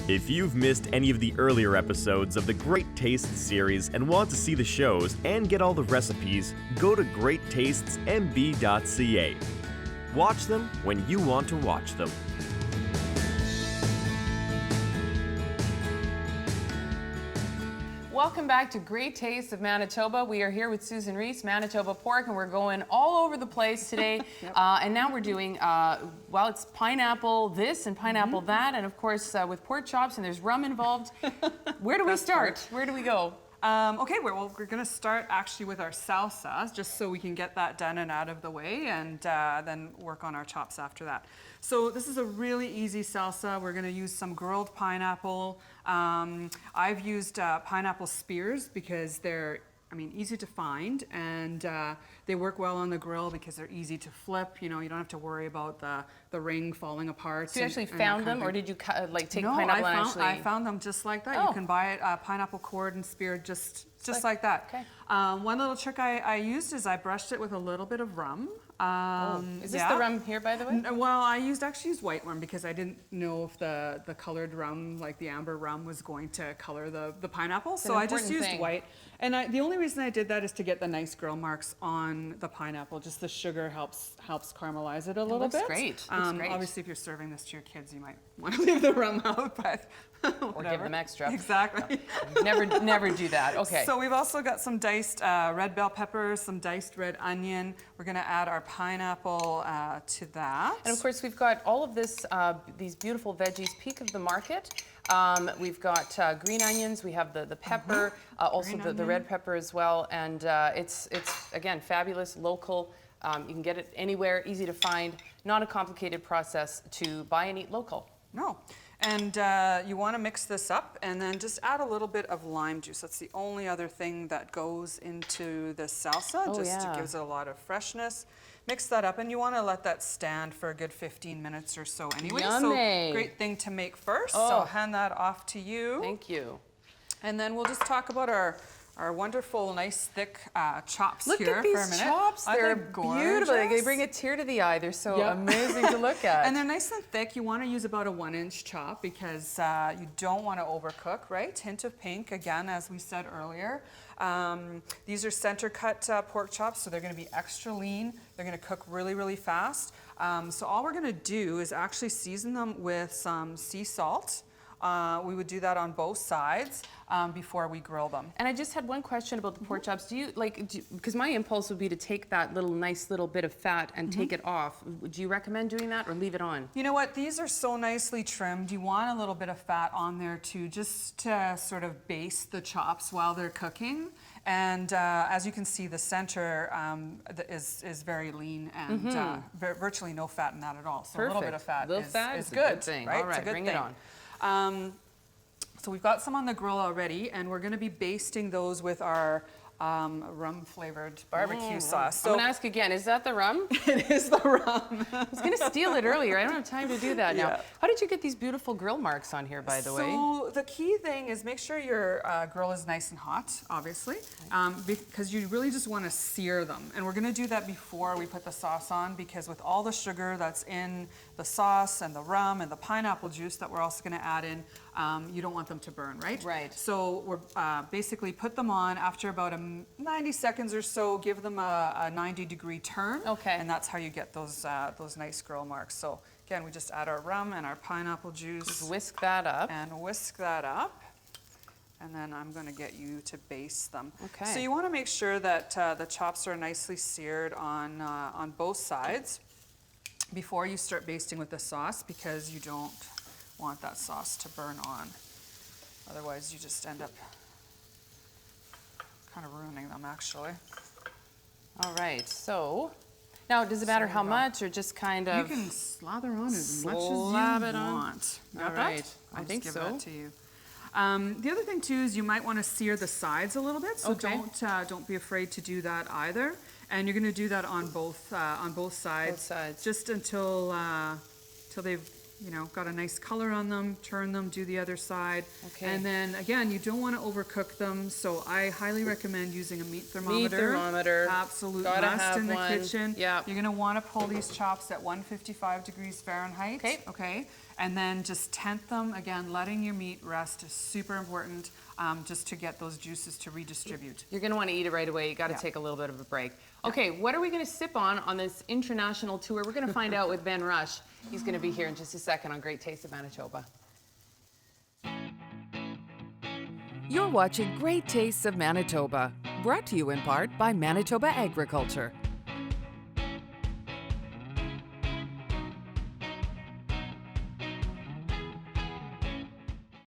If you've missed any of the earlier episodes of the Great Tastes series and want to see the shows and get all the recipes, go to greattastesmb.ca. Watch them when you want to watch them. Welcome back to Great Tastes of Manitoba. We are here with Susan Reese, Manitoba Pork, and we're going all over the place today. Yep. And now we're doing, well, it's pineapple this and pineapple that, and of course with pork chops, and there's rum involved. Where do we start? Where do we go? Okay, well, we're going to start actually with our salsa, just so we can get that done and out of the way, and then work on our chops after that. So this is a really easy salsa. We're going to use some grilled pineapple. I've used pineapple spears because they're, easy to find, and they work well on the grill because they're easy to flip. You know, you don't have to worry about the ring falling apart. So you actually found them, or did you take no, pineapple and actually? I found them just like that. Oh. You can buy a pineapple cord and spear just like that. Okay. One little trick I used is I brushed it with a little bit of rum. Is this the rum here, by the way? Well, I actually used white rum because I didn't know if the colored rum, like the amber rum, was going to color the pineapple. So I just used white. And the only reason I did that is to get the nice grill marks on the pineapple. Just the sugar helps caramelize it a little bit. Looks great. Looks great. Obviously, if you're serving this to your kids, you might want to leave the rum out, but or give them extra. Exactly. Never do that. Okay. So we've also got some diced red bell peppers, some diced red onion. We're going to add our pineapple to that. And of course, we've got all of this, these beautiful veggies, peak of the market. We've got green onions, we have the pepper, also the red pepper as well, and it's again fabulous, local. You can get it anywhere, easy to find, not a complicated process to buy and eat local. No. And you want to mix this up and then just add a little bit of lime juice. That's the only other thing that goes into this salsa. It gives it a lot of freshness. Mix that up, and you want to let that stand for a good 15 minutes or so anyway. Yummy. So great thing to make first. So I'll hand that off to you. Thank you. And then we'll just talk about our wonderful, nice, thick chops look here at these for a minute. chops. They're beautiful. They bring a tear to the eye. They're so amazing to look at. And they're nice and thick. You want to use about a 1-inch chop because you don't want to overcook, right? Hint of pink, again, as we said earlier. These are center cut pork chops, so they're going to be extra lean. They're going to cook really, really fast. So all we're going to do is actually season them with some sea salt. We would do that on both sides before we grill them. And I just had one question about the pork chops. Do you because my impulse would be to take that nice little bit of fat and take it off. Do you recommend doing that or leave it on? You know what? These are so nicely trimmed. You want a little bit of fat on there too, just to sort of baste the chops while they're cooking. And as you can see, the center is very lean and virtually no fat in that at all. So Perfect. a little bit of fat is good. good. Thing. Right? All right, bring it on. So we've got some on the grill already, and we're going to be basting those with our rum-flavored barbecue sauce. So I'm going to ask again, is that the rum? It is the rum. I was going to steal it earlier. I don't have time to do that now. Yeah. How did you get these beautiful grill marks on here, by the way? So the key thing is make sure your grill is nice and hot, obviously, because you really just want to sear them. And we're going to do that before we put the sauce on, because with all the sugar that's in the sauce and the rum and the pineapple juice that we're also going to add in, you don't want them to burn, right? Right. So we're basically put them on after about 90 seconds or so, give them a 90-degree turn. Okay. And that's how you get those nice grill marks. So again, we just add our rum and our pineapple juice. Just whisk that up. And whisk that up. And then I'm going to get you to baste them. Okay. So you want to make sure that the chops are nicely seared on both sides before you start basting with the sauce, because you don't want that sauce to burn on. Otherwise, you just end up kind of ruining them, actually. All right, so now does it matter how much, or just kind of? You can slather on as much as you want. All right, I think so. I'll just give that to you. The other thing too is you might want to sear the sides a little bit, so don't be afraid to do that either. And you're going to do that on both sides. Both sides. Just until they've got a nice color on them, turn them, do the other side. Okay. And then again, you don't want to overcook them, so I highly recommend using a meat thermometer. Meat thermometer. Absolute Gotta must have in the one. kitchen. Yeah. You're going to want to pull these chops at 155 degrees Fahrenheit. Okay. Okay. And then just tent them. Again, letting your meat rest is super important, just to get those juices to redistribute. You're going to want to eat it right away. You got to Yeah. take a little bit of a break. Okay, what are we going to sip on this international tour? We're going to find out with Ben Rush. He's going to be here in just a second on Great Taste of Manitoba. You're watching Great Tastes of Manitoba, brought to you in part by Manitoba Agriculture.